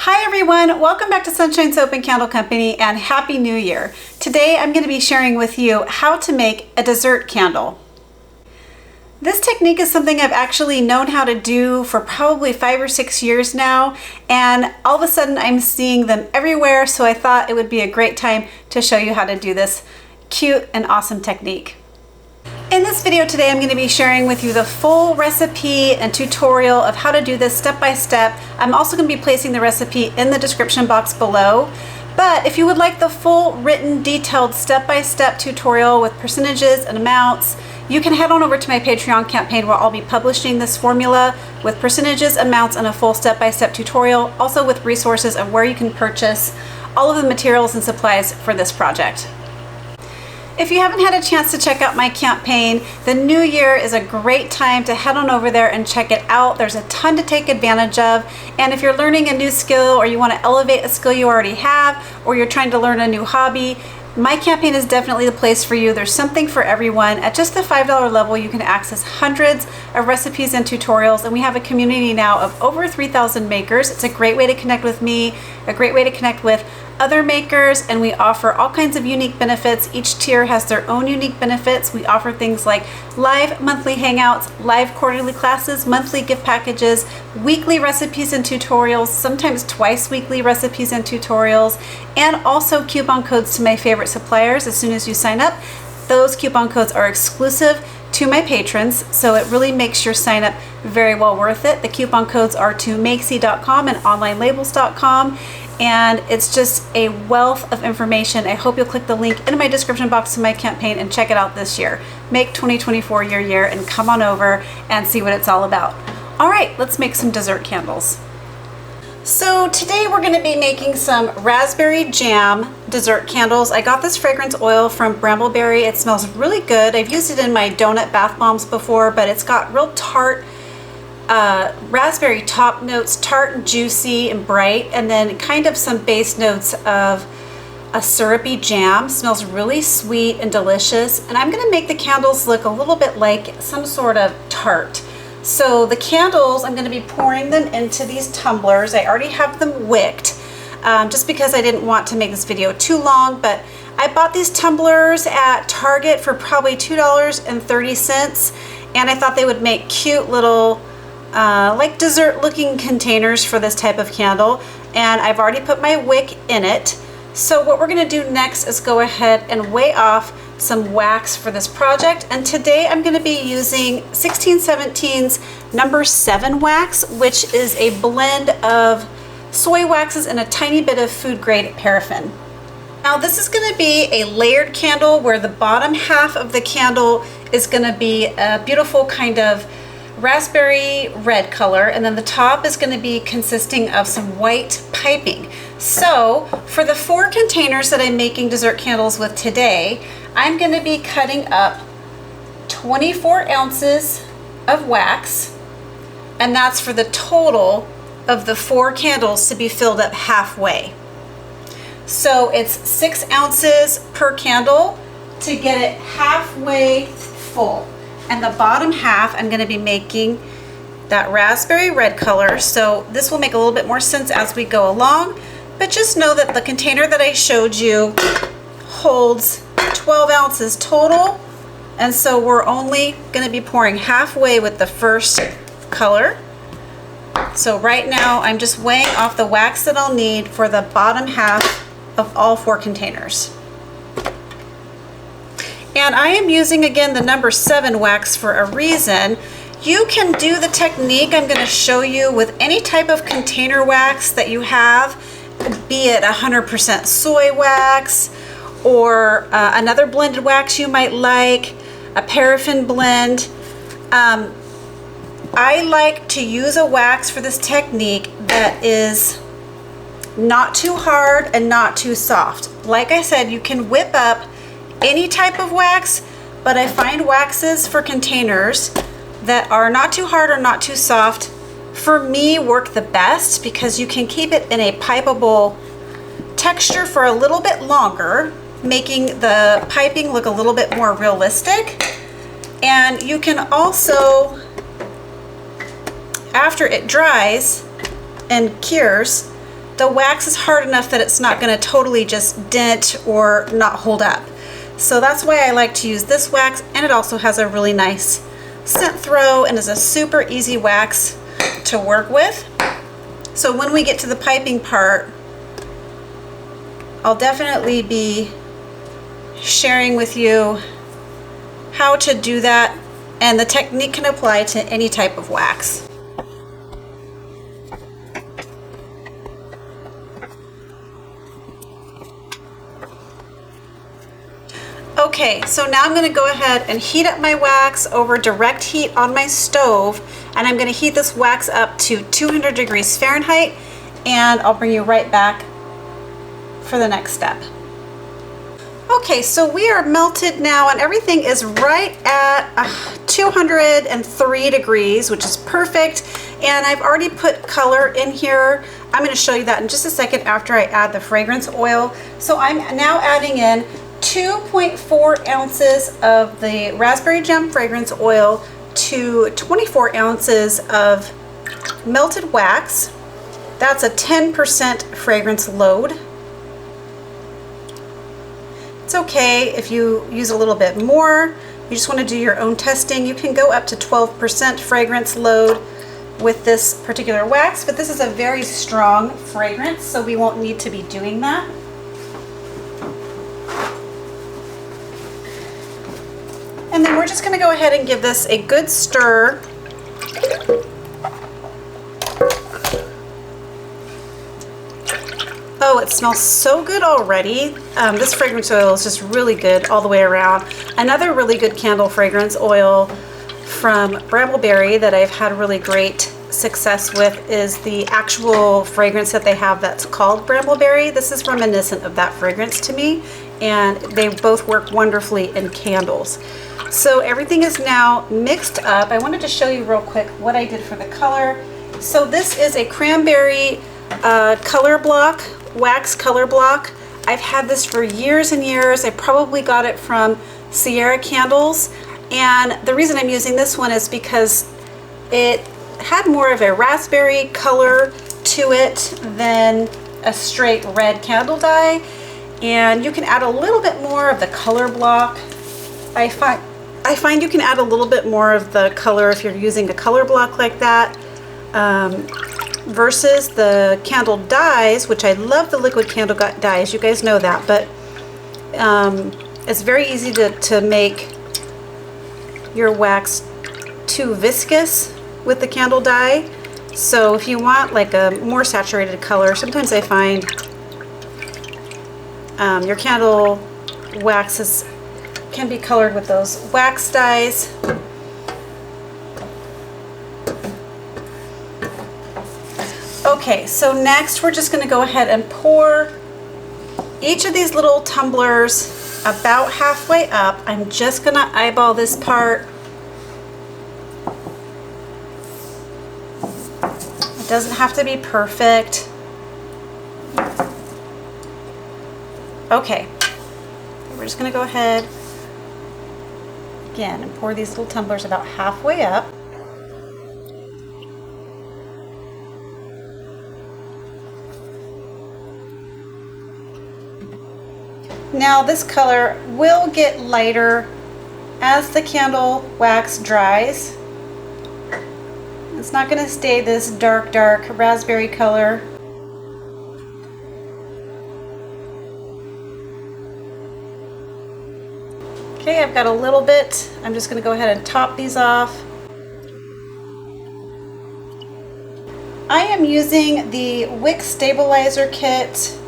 Hi everyone, welcome back to Sunshine Soap and Candle Company and Happy New Year. Today I'm going to be sharing with you how to make a dessert candle. This technique is something I've actually known how to do for probably 5 or 6 years now, and all of a sudden I'm seeing them everywhere, so I thought it would be a great time to show you how to do this cute and awesome technique. In this video today, I'm going to be sharing with you the full recipe and tutorial of how to do this step by step. I'm also going to be placing the recipe in the description box below. But if you would like the full written detailed step-by-step tutorial with percentages and amounts, you can head on over to my Patreon campaign where I'll be publishing this formula with percentages, amounts, and a full step-by-step tutorial, also with resources of where you can purchase all of the materials and supplies for this project. If you haven't had a chance to check out my campaign, the new year is a great time to head on over there and check it out. There's a ton to take advantage of. And if you're learning a new skill or you want to elevate a skill you already have, or you're trying to learn a new hobby, my campaign is definitely the place for you. There's something for everyone. At just the $5 level, you can access hundreds of recipes and tutorials, and we have a community now of over 3,000 makers. It's a great way to connect with me, a great way to connect with other makers, and we offer all kinds of unique benefits. Each tier has their own unique benefits. We offer things like live monthly hangouts, live quarterly classes, monthly gift packages, weekly recipes and tutorials, sometimes twice weekly recipes and tutorials, and also coupon codes to my favorite suppliers. As soon as you sign up, those coupon codes are exclusive to my patrons, so it really makes your sign up very well worth it. The coupon codes are to makesy.com and onlinelabels.com, and it's just a wealth of information. I hope you'll click the link in my description box to my campaign and check it out this year. Make 2024 your year and come on over and see what it's all about. All right, let's make some dessert candles. So today we're going to be making some raspberry jam dessert candles. I got this fragrance oil from Brambleberry. It smells really good. I've used it in my donut bath bombs before, but it's got real tart raspberry top notes, tart and juicy and bright, and then kind of some base notes of a syrupy jam. Smells really sweet and delicious, and I'm going to make the candles look a little bit like some sort of tart. So the candles, I'm going to be pouring them into these tumblers. I already have them wicked, just because I didn't want to make this video too long, but I bought these tumblers at Target for probably $2.30, and I thought they would make cute little like dessert looking containers for this type of candle, and I've already put my wick in it. So what we're going to do next is go ahead and weigh off some wax for this project, and today I'm going to be using 1617's number 7 wax, which is a blend of soy waxes and a tiny bit of food grade paraffin. Now this is going to be a layered candle where the bottom half of the candle is going to be a beautiful kind of raspberry red color, and then the top is going to be consisting of some white piping. So for the 4 containers that I'm making dessert candles with today, I'm going to be cutting up 24 ounces of wax, and that's for the total of the 4 candles to be filled up halfway. So it's 6 ounces per candle to get it halfway full. And the bottom half, I'm going to be making that raspberry red color. So this will make a little bit more sense as we go along. But just know that the container that I showed you holds 12 ounces total. And so we're only going to be pouring halfway with the first color. So right now I'm just weighing off the wax that I'll need for the bottom half of all 4 containers. And I am using, again, the number 7 wax for a reason. You can do the technique I'm going to show you with any type of container wax that you have, be it 100% soy wax or another blended wax you might like, a paraffin blend. I like to use a wax for this technique that is not too hard and not too soft. Like I said, you can whip up any type of wax, but I find waxes for containers that are not too hard or not too soft, for me, work the best because you can keep it in a pipeable texture for a little bit longer, making the piping look a little bit more realistic. And you can also, after it dries and cures, the wax is hard enough that it's not going to totally just dent or not hold up. So that's why I like to use this wax, and it also has a really nice scent throw and is a super easy wax to work with. So when we get to the piping part, I'll definitely be sharing with you how to do that, and the technique can apply to any type of wax. Okay, so now I'm going to go ahead and heat up my wax over direct heat on my stove, and I'm going to heat this wax up to 200 degrees Fahrenheit, and I'll bring you right back for the next step. Okay, so we are melted now, and everything is right at 203 degrees, which is perfect. And I've already put color in here. I'm going to show you that in just a second after I add the fragrance oil. So I'm now adding in 2.4 ounces of the raspberry gem fragrance oil to 24 ounces of melted wax. That's a 10% fragrance load. It's okay if you use a little bit more. You just want to do your own testing. You can go up to 12% fragrance load with this particular wax, but this is a very strong fragrance, so we won't need to be doing that. And then we're just going to go ahead and give this a good stir. Oh, it smells so good already. This fragrance oil is just really good all the way around. Another really good candle fragrance oil from Brambleberry that I've had really great success with is the actual fragrance that they have that's called Brambleberry. This is reminiscent of that fragrance to me, and they both work wonderfully in candles. So everything is now mixed up. I wanted to show you real quick what I did for the color. So this is a cranberry color block, wax color block. I've had this for years and years. I probably got it from Sierra Candles, and the reason I'm using this one is because it had more of a raspberry color to it than a straight red candle dye, and you can add a little bit more of the color block. I find you can add a little bit more of the color if you're using a color block like that, versus the candle dyes, which I love the liquid candle dyes, you guys know that, but it's very easy to make your wax too viscous with the candle dye. So if you want like a more saturated color, sometimes I find your candle waxes can be colored with those wax dyes. Okay, so next we're just going to go ahead and pour each of these little tumblers about halfway up. I'm just going to eyeball this part. It doesn't have to be perfect. Okay, we're just going to go ahead again and pour these little tumblers about halfway up. Now this color will get lighter as the candle wax dries. It's not going to stay this dark raspberry color. Okay, I've got a little bit. I'm just going to go ahead and top these off. I am using the wicks stabilizer kit.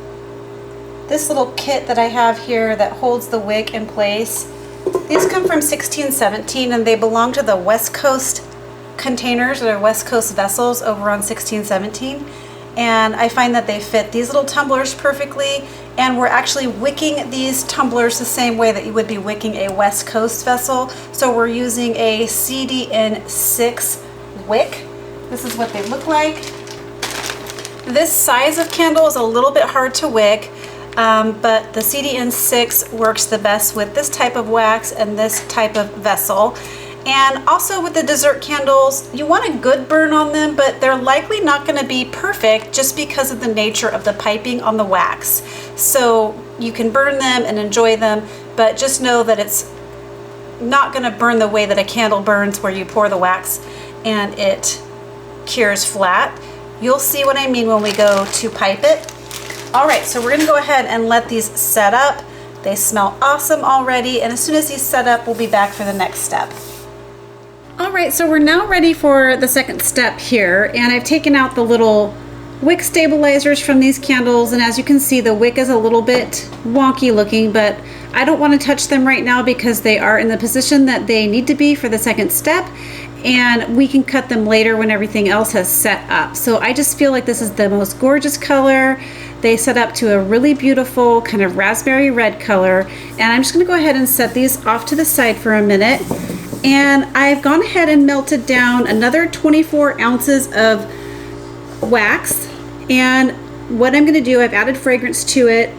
This little kit that I have here that holds the wick in place. These come from 1617 and they belong to the West Coast containers or West Coast vessels over on 1617. And I find that they fit these little tumblers perfectly, and we're actually wicking these tumblers the same way that you would be wicking a West Coast vessel. So we're using a CDN6 wick. This is what they look like. This size of candle is a little bit hard to wick. But the CDN6 works the best with this type of wax and this type of vessel. And also with the dessert candles, you want a good burn on them, but they're likely not going to be perfect just because of the nature of the piping on the wax. So you can burn them and enjoy them, but just know that it's not going to burn the way that a candle burns, where you pour the wax and it cures flat. You'll see what I mean when we go to pipe it. All right, so we're going to go ahead and let these set up. They smell awesome already, and as soon as these set up, we'll be back for the next step. All right, so we're now ready for the second step here, and I've taken out the little wick stabilizers from these candles, and as you can see, the wick is a little bit wonky looking, but I don't want to touch them right now because they are in the position that they need to be for the second step, and we can cut them later when everything else has set up. So I just feel like this is the most gorgeous color. They set up to a really beautiful kind of raspberry red color, and I'm just going to go ahead and set these off to the side for a minute. And I've gone ahead and melted down another 24 ounces of wax, and what I'm going to do, I've added fragrance to it,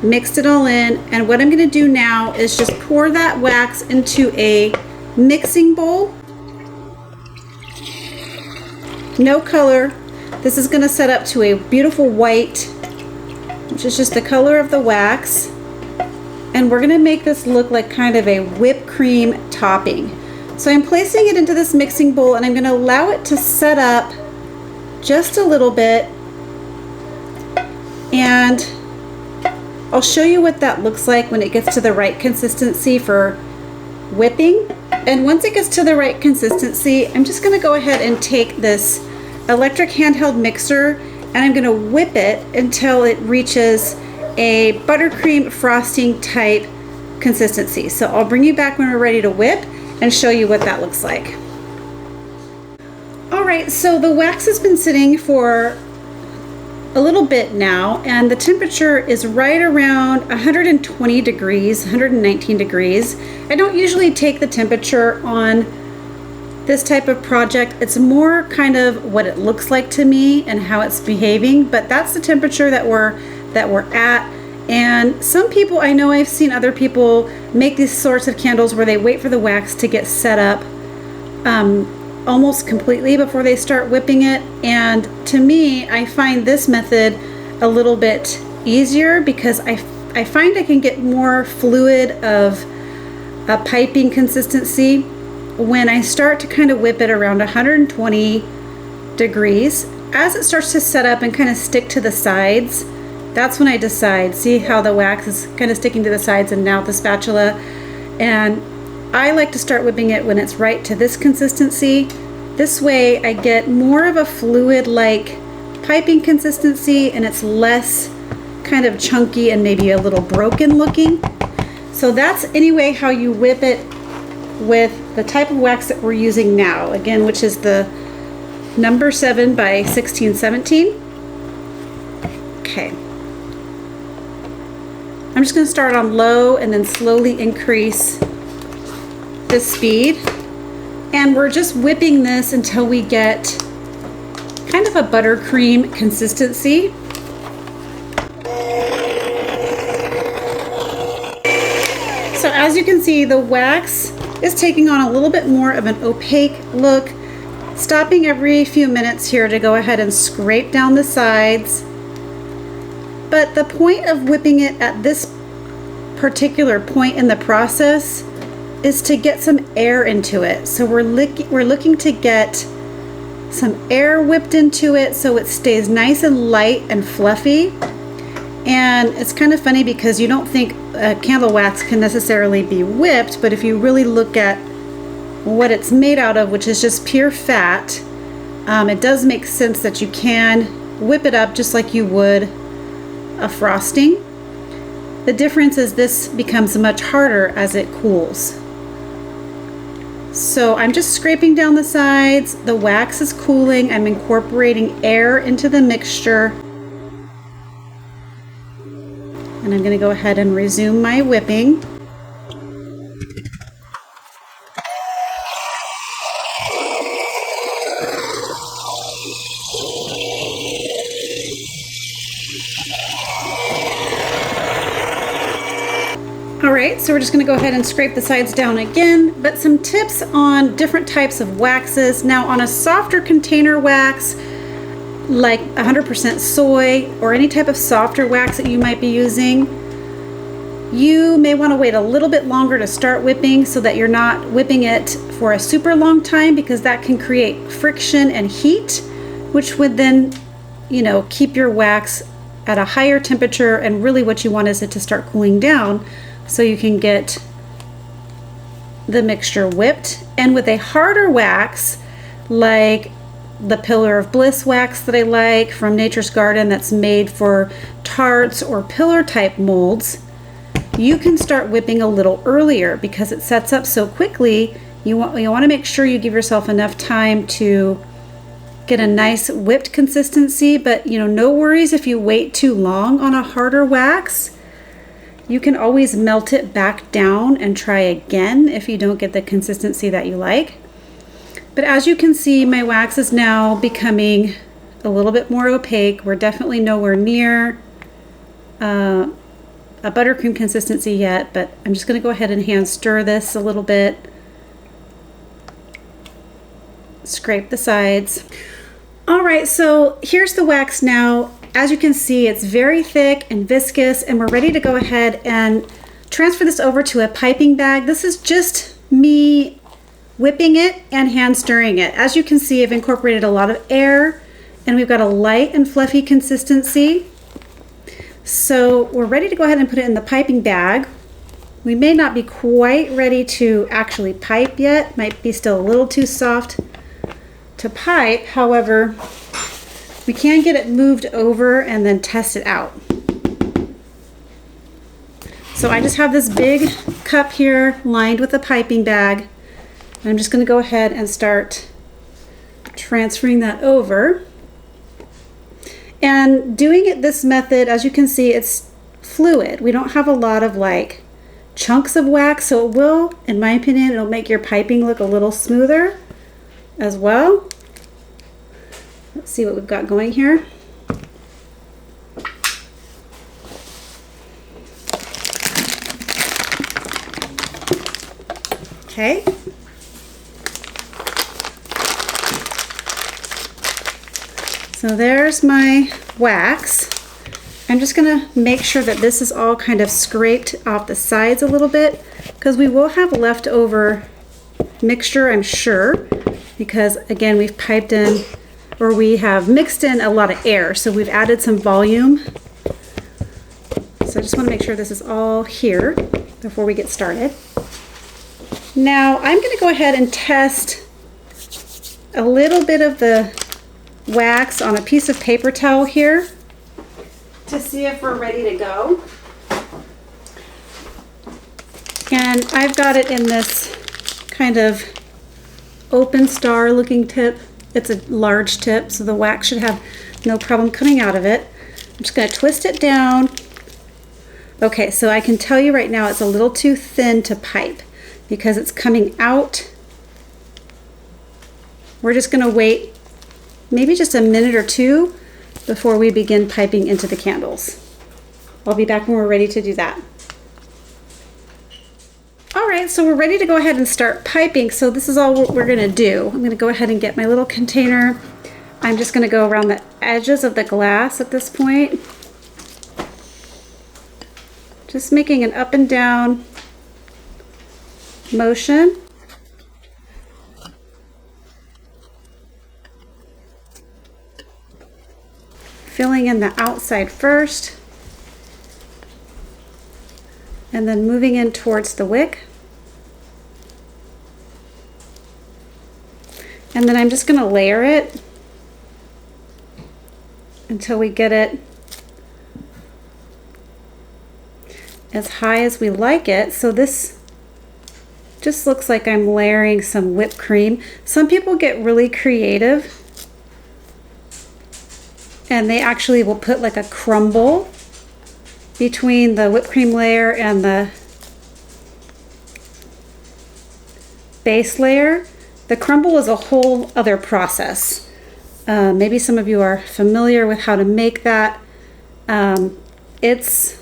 mixed it all in, and what I'm going to do now is just pour that wax into a mixing bowl. No color. This is going to set up to a beautiful white, which is just the color of the wax, and we're going to make this look like kind of a whipped cream topping. So I'm placing it into this mixing bowl, and I'm going to allow it to set up just a little bit, and I'll show you what that looks like when it gets to the right consistency for whipping. And once it gets to the right consistency, I'm just going to go ahead and take this electric handheld mixer, and I'm going to whip it until it reaches a buttercream frosting type consistency. So I'll bring you back when we're ready to whip and show you what that looks like. All right, so the wax has been sitting for a little bit now, and the temperature is right around 120 degrees, 119 degrees. I don't usually take the temperature on this type of project. It's more kind of what it looks like to me and how it's behaving, but that's the temperature that we're at. And some people, I know I've seen other people make these sorts of candles where they wait for the wax to get set up almost completely before they start whipping it. And to me, I find this method a little bit easier because I find I can get more fluid of a piping consistency when I start to kind of whip it around 120 degrees. As it starts to set up and kind of stick to the sides, that's when I decide. See how the wax is kind of sticking to the sides and now the spatula? And I like to start whipping it when it's right to this consistency. This way I get more of a fluid-like piping consistency, and it's less kind of chunky and maybe a little broken looking. So that's anyway how you whip it with the type of wax that we're using now, again, which is the number 7 by 1617. Okay. I'm just going to start on low and then slowly increase the speed. And we're just whipping this until we get kind of a buttercream consistency. So as you can see, the wax is taking on a little bit more of an opaque look, stopping every few minutes here to go ahead and scrape down the sides. But the point of whipping it at this particular point in the process is to get some air into it. So we're looking to get some air whipped into it so it stays nice and light and fluffy. And it's kind of funny because you don't think candle wax can necessarily be whipped, but if you really look at what it's made out of, which is just pure fat, it does make sense that you can whip it up just like you would a frosting. The difference is this becomes much harder as it cools. So I'm just scraping down the sides. The wax is cooling. I'm incorporating air into the mixture. And I'm going to go ahead and resume my whipping. All right, right, so we're just going to go ahead and scrape the sides down again, but some tips on different types of waxes. Now on a softer container wax, like 100% soy or any type of softer wax that you might be using, you may want to wait a little bit longer to start whipping so that you're not whipping it for a super long time, because that can create friction and heat, which would then, you know, keep your wax at a higher temperature, and really what you want is it to start cooling down so you can get the mixture whipped. And with a harder wax, like the Pillar of Bliss wax that I like from Nature's Garden, that's made for tarts or pillar type molds, you can start whipping a little earlier because it sets up so quickly. You want to make sure you give yourself enough time to get a nice whipped consistency, but you know, no worries if you wait too long on a harder wax. You can always melt it back down and try again if you don't get the consistency that you like. But as you can see, my wax is now becoming a little bit more opaque. We're definitely nowhere near a buttercream consistency yet, but I'm just going to go ahead and hand stir this a little bit. Scrape the sides. All right, so here's the wax now. As you can see, it's very thick and viscous, and we're ready to go ahead and transfer this over to a piping bag. This is just me whipping it and hand stirring it. As you can see, I've incorporated a lot of air, and we've got a light and fluffy consistency. So we're ready to go ahead and put it in the piping bag. We may not be quite ready to actually pipe yet. Might be still a little too soft to pipe. However, we can get it moved over and then test it out. So I just have this big cup here lined with a piping bag. I'm just going to go ahead and start transferring that over. And doing it this method, as you can see, it's fluid. We don't have a lot of like chunks of wax, so it will, in my opinion, it'll make your piping look a little smoother as well. Let's see what we've got going here. Okay. So there's my wax. I'm just gonna make sure that this is all kind of scraped off the sides a little bit, because we will have leftover mixture, I'm sure, because again, we've piped in, or we have mixed in a lot of air, so we've added some volume. So I just want to make sure this is all here before we get started. Now I'm going to go ahead and test a little bit of the wax on a piece of paper towel here to see if we're ready to go. And I've got it in this kind of open star looking tip. It's a large tip, so the wax should have no problem coming out of it. I'm just going to twist it down. Okay, so I can tell you right now it's a little too thin to pipe because it's coming out. We're just going to wait maybe just a minute or two before we begin piping into the candles. I'll be back when we're ready to do that. All right, so we're ready to go ahead and start piping. So this is all what we're gonna do. I'm gonna go ahead and get my little container. I'm just gonna go around the edges of the glass at this point. Just making an up and down motion. Filling in the outside first, and then moving in towards the wick. And then I'm just going to layer it until we get it as high as we like it. So this just looks like I'm layering some whipped cream. Some people get really creative and they actually will put like a crumble between the whipped cream layer and the base layer. The crumble is a whole other process. Maybe some of you are familiar with how to make that. It's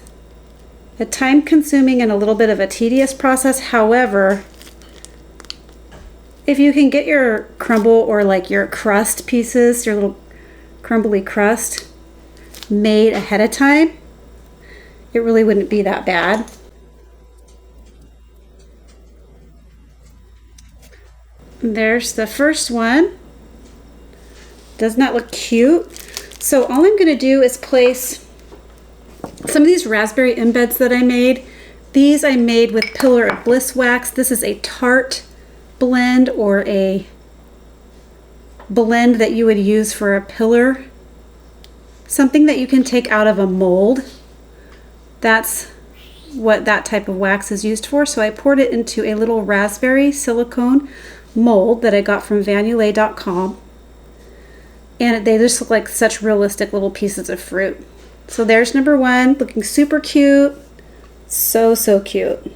a time-consuming and a little bit of a tedious process. However, if you can get your crumble or like your crust pieces, your little crumbly crust made ahead of time, it really wouldn't be that bad. There's the first one. Doesn't that look cute? So all I'm going to do is place some of these raspberry embeds that I made. These I made with Pillar of Bliss wax. This is a tart blend, or a blend that you would use for a pillar. Something that you can take out of a mold. That's what that type of wax is used for. So I poured it into a little raspberry silicone mold that I got from vanulay.com. And they just look like such realistic little pieces of fruit. So there's number one, looking super cute. So cute.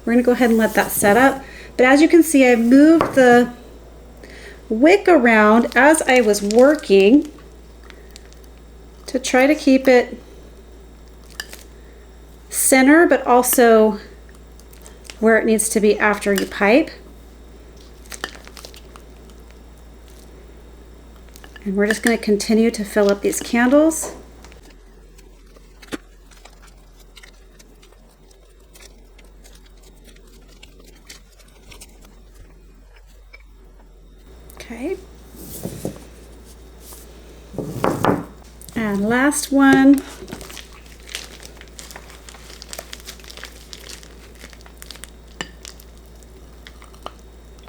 We're gonna go ahead and let that set up. But as you can see, I moved the wick around as I was working to try to keep it center, but also where it needs to be after you pipe. And we're just going to continue to fill up these candles. Okay. And last one.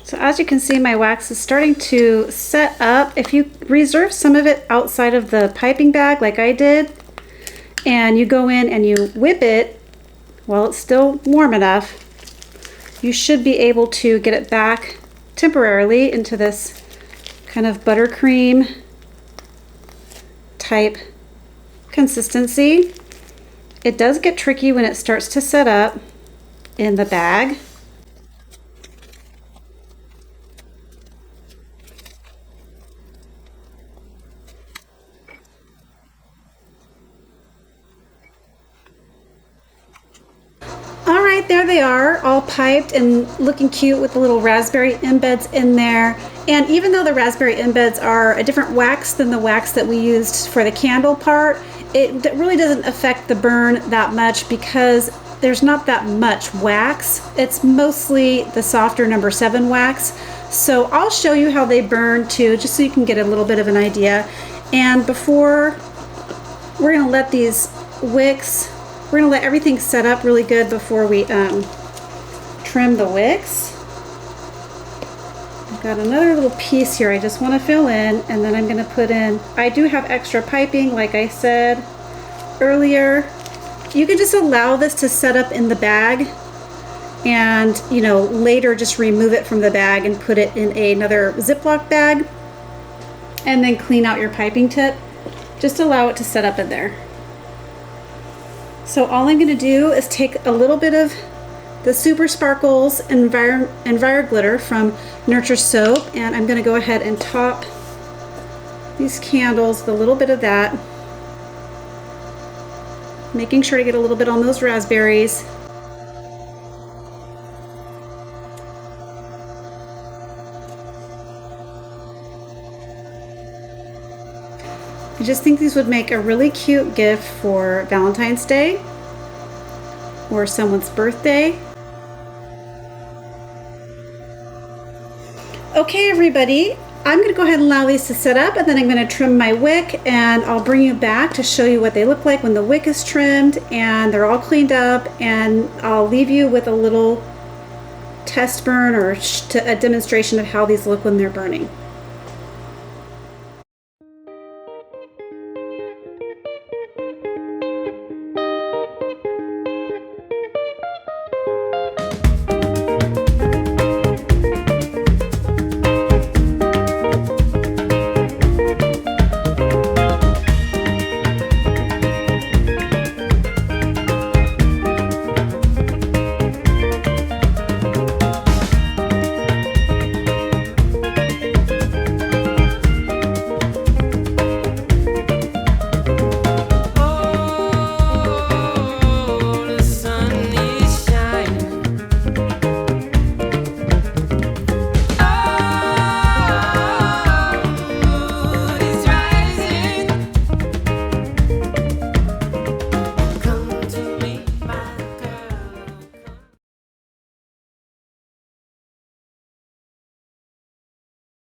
So as you can see, my wax is starting to set up. If you reserve some of it outside of the piping bag like I did, and you go in and you whip it while it's still warm enough, you should be able to get it back temporarily into this kind of buttercream type consistency. It does get tricky when it starts to set up in the bag. All right, there they are, all piped and looking cute with the little raspberry embeds in there. And even though the raspberry embeds are a different wax than the wax that we used for the candle part, it really doesn't affect the burn that much because there's not that much wax. It's mostly the softer number 7 wax. So I'll show you how they burn too, just so you can get a little bit of an idea. And before, we're gonna let these wicks, we're gonna let everything set up really good before we trim the wicks. I've got another little piece here I just want to fill in, and then I'm going to put in, I do have extra piping like I said earlier. You can just allow this to set up in the bag and, you know, later just remove it from the bag and put it in another Ziploc bag and then clean out your piping tip. Just allow it to set up in there. So all I'm going to do is take a little bit of the Super Sparkles Enviro Glitter from Nurture Soap, and I'm going to go ahead and top these candles with a little bit of that, making sure to get a little bit on those raspberries. I just think these would make a really cute gift for Valentine's Day or someone's birthday. Okay everybody, I'm going to go ahead and allow these to set up, and then I'm going to trim my wick, and I'll bring you back to show you what they look like when the wick is trimmed and they're all cleaned up, and I'll leave you with a little test burn or a demonstration of how these look when they're burning.